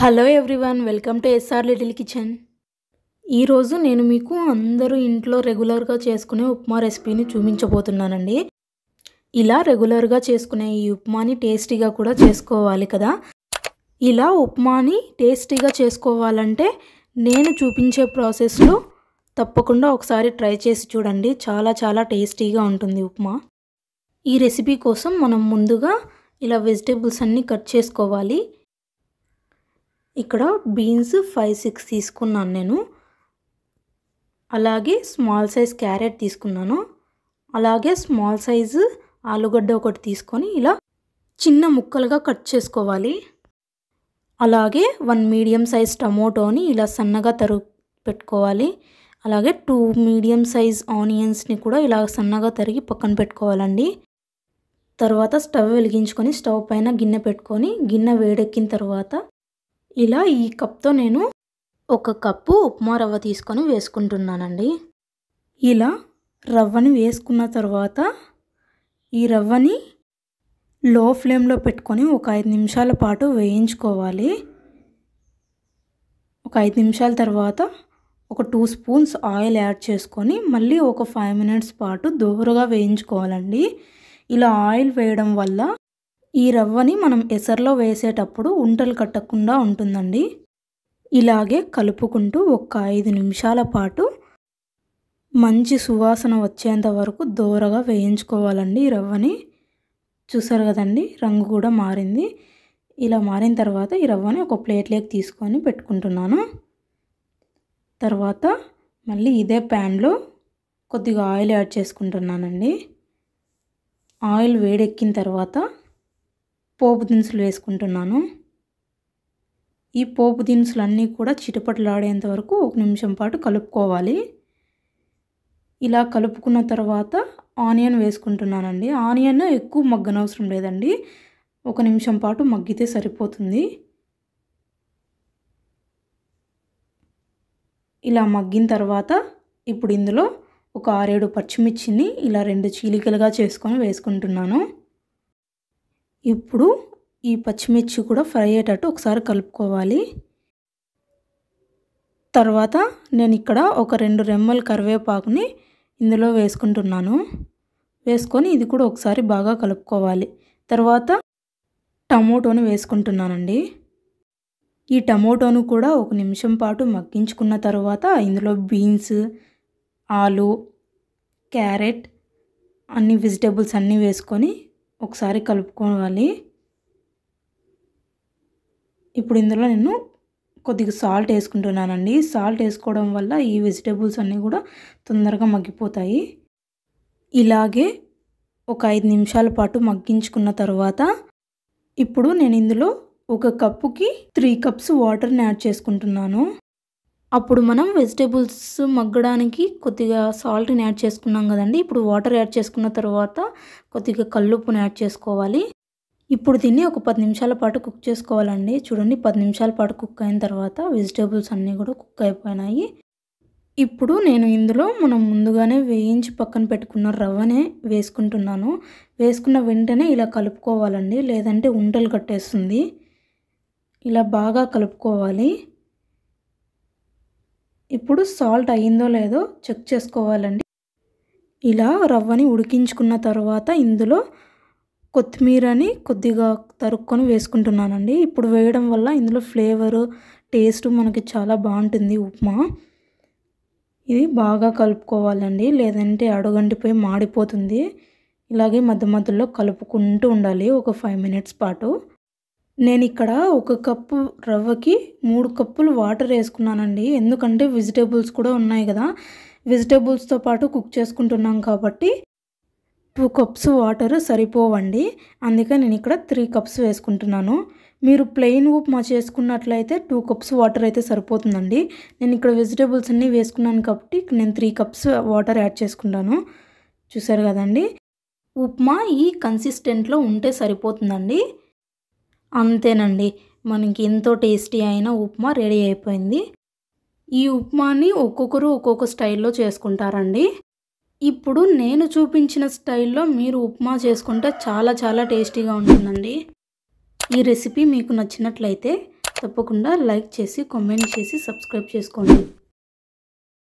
Hello everyone, welcome to SR little kitchen. ఈరోజు నేను మీకు అందరూ ఇంట్లో రెగ్యులర్గా చేసుకునే ఉప్మా రెసిపీని చూపించబోతున్నానండి. ఇలా రెగ్యులర్గా చేసుకునే ఈ ఉప్మాని టేస్టీగా కూడా చేసుకోవాలి కదా. ఇలా ఉప్మాని టేస్టీగా చేసుకోవాలంటే నేను చూపించే ప్రాసెస్లో తప్పకుండా ఒకసారి ట్రై చేసి చూడండి. చాలా టేస్టీగా ఉంటుంది ఉప్మా. ఈ రెసిపీ కోసం మనం ముందుగా ఇలా వెజిటేబుల్స్ అన్నీ కట్ చేసుకోవాలి. ఇక్కడ బీన్స్ 5-6 తీసుకున్నాను నేను. అలాగే స్మాల్ సైజ్ క్యారెట్ తీసుకున్నాను. అలాగే స్మాల్ సైజు ఆలుగడ్డ ఒకటి తీసుకొని ఇలా చిన్న ముక్కలుగా కట్ చేసుకోవాలి. అలాగే 1 మీడియం సైజ్ టమోటోని ఇలా సన్నగా పెట్టుకోవాలి. అలాగే 2 మీడియం సైజ్ ఆనియన్స్ని కూడా ఇలా సన్నగా తరిగి పక్కన పెట్టుకోవాలండి. తర్వాత స్టవ్ వెలిగించుకొని స్టవ్ పైన గిన్నె పెట్టుకొని గిన్నె వేడెక్కిన తర్వాత ఇలా ఈ కప్తో నేను 1 కప్పు ఉప్మా రవ్వ తీసుకొని వేసుకుంటున్నానండి. ఇలా రవ్వని వేసుకున్న తర్వాత ఈ రవ్వని లో ఫ్లేమ్లో పెట్టుకొని ఒక 5 నిమిషాల పాటు వేయించుకోవాలి. ఒక 5 నిమిషాల తర్వాత ఒక 2 స్పూన్స్ ఆయిల్ యాడ్ చేసుకొని మళ్ళీ ఒక 5 మినిట్స్ పాటు దోరగా వేయించుకోవాలండి. ఇలా ఆయిల్ వేయడం వల్ల ఈ రవ్వని మనం ఎసర్లో వేసేటప్పుడు ఉంటలు కట్టకుండా ఉంటుందండి. ఇలాగే కలుపుకుంటూ ఒక 5 నిమిషాల పాటు మంచి సువాసన వచ్చేంత వరకు దోరగా వేయించుకోవాలండి ఈ రవ్వని. చూసారు కదండి, రంగు కూడా మారింది. ఇలా మారిన తర్వాత ఈ రవ్వని ఒక ప్లేట్లోకి తీసుకొని పెట్టుకుంటున్నాను. తర్వాత మళ్ళీ ఇదే ప్యాన్లో కొద్దిగా ఆయిల్ యాడ్ చేసుకుంటున్నానండి. ఆయిల్ వేడెక్కిన తర్వాత పోపు దినుసులు వేసుకుంటున్నాను. ఈ పోపు దినుసులన్నీ కూడా చిటపటలాడేంత వరకు 1 నిమిషం పాటు కలుపుకోవాలి. ఇలా కలుపుకున్న తర్వాత ఆనియన్ వేసుకుంటున్నానండి. ఆనియన్ ఎక్కువ మగ్గనవసరం లేదండి, 1 నిమిషం పాటు మగ్గితే సరిపోతుంది. ఇలా మగ్గిన తర్వాత ఇప్పుడు ఇందులో ఒక 6-7 పచ్చిమిర్చిని ఇలా 2 చీలికలుగా చేసుకొని వేసుకుంటున్నాను. ఇప్పుడు ఈ పచ్చిమిర్చి కూడా ఫ్రై అయ్యేటట్టు ఒకసారి కలుపుకోవాలి. తర్వాత నేను ఇక్కడ ఒక 2 రెమ్మల కరివేపాకుని ఇందులో వేసుకుంటున్నాను. వేసుకొని ఇది కూడా ఒకసారి బాగా కలుపుకోవాలి. తర్వాత టమోటోని వేసుకుంటున్నానండి. ఈ టమోటోను కూడా 1 నిమిషం పాటు మగ్గించుకున్న తర్వాత ఇందులో బీన్స్, ఆలు, క్యారెట్ అన్ని వెజిటేబుల్స్ అన్నీ వేసుకొని ఒకసారి కలుపుకోవాలి. ఇప్పుడు ఇందులో నేను కొద్దిగా సాల్ట్ వేసుకుంటున్నానండి. సాల్ట్ వేసుకోవడం వల్ల ఈ వెజిటేబుల్స్ అన్నీ కూడా తొందరగా మగ్గిపోతాయి. ఇలాగే ఒక 5 నిమిషాల పాటు మగ్గించుకున్న తర్వాత ఇప్పుడు నేను ఇందులో 1 కప్పుకి 3 కప్స్ వాటర్ని యాడ్ చేసుకుంటున్నాను. అప్పుడు మనం వెజిటేబుల్స్ మగ్గడానికి కొద్దిగా సాల్ట్ని యాడ్ చేసుకున్నాం కదండి. ఇప్పుడు వాటర్ యాడ్ చేసుకున్న తర్వాత కొద్దిగా కల్లుప్పుని యాడ్ చేసుకోవాలి. ఇప్పుడు దీన్ని ఒక 10 నిమిషాల పాటు కుక్ చేసుకోవాలండి. చూడండి, 10 నిమిషాల పాటు కుక్ అయిన తర్వాత వెజిటేబుల్స్ అన్నీ కూడా కుక్ అయిపోయినాయి. ఇప్పుడు నేను ఇందులో మనం ముందుగానే వేయించి పక్కన పెట్టుకున్న రవ్వనే వేసుకుంటున్నాను. వేసుకున్న వెంటనే ఇలా కలుపుకోవాలండి, లేదంటే ఉంటలు కట్టేస్తుంది. ఇలా బాగా కలుపుకోవాలి. ఇప్పుడు సాల్ట్ అయ్యిందో లేదో చెక్ చేసుకోవాలండి. ఇలా రవ్వని ఉడికించుకున్న తర్వాత ఇందులో కొత్తిమీరని కొద్దిగా తరుక్కొని వేసుకుంటున్నానండి. ఇప్పుడు వేయడం వల్ల ఇందులో ఫ్లేవరు, టేస్ట్ మనకి చాలా బాగుంటుంది ఉప్మా. ఇది బాగా కలుపుకోవాలండి, లేదంటే అడుగంటిపోయి మాడిపోతుంది. ఇలాగే మధ్య మధ్యలో కలుపుకుంటూ ఉండాలి ఒక 5 మినిట్స్ పాటు. నేను ఇక్కడ 1 కప్పు రవ్వకి 3 కప్పులు వాటర్ వేసుకున్నానండి. ఎందుకంటే వెజిటేబుల్స్ కూడా ఉన్నాయి కదా, వెజిటేబుల్స్తో పాటు కుక్ చేసుకుంటున్నాం కాబట్టి 2 కప్స్ వాటర్ సరిపోవండి. అందుకే నేను ఇక్కడ 3 కప్స్ వేసుకుంటున్నాను. మీరు ప్లెయిన్ ఉప్మా చేసుకున్నట్లయితే 2 కప్స్ వాటర్ అయితే సరిపోతుందండి. నేను ఇక్కడ వెజిటేబుల్స్ అన్నీ వేసుకున్నాను కాబట్టి నేను 3 కప్స్ వాటర్ యాడ్ చేసుకుంటాను. చూసారు కదండి, ఉప్మా ఈ కన్సిస్టెంట్లో ఉంటే సరిపోతుందండి. అంతేనండి, మనకి ఎంతో టేస్టీ అయిన ఉప్మా రెడీ అయిపోయింది. ఈ ఉప్మాని ఒక్కొక్కరు ఒక్కొక్క స్టైల్లో చేసుకుంటారండి. ఇప్పుడు నేను చూపించిన స్టైల్లో మీరు ఉప్మా చేసుకుంటే చాలా టేస్టీగా ఉంటుందండి. ఈ రెసిపీ మీకు నచ్చినట్లయితే తప్పకుండా లైక్ చేసి కామెంట్ చేసి సబ్స్క్రైబ్ చేసుకోండి.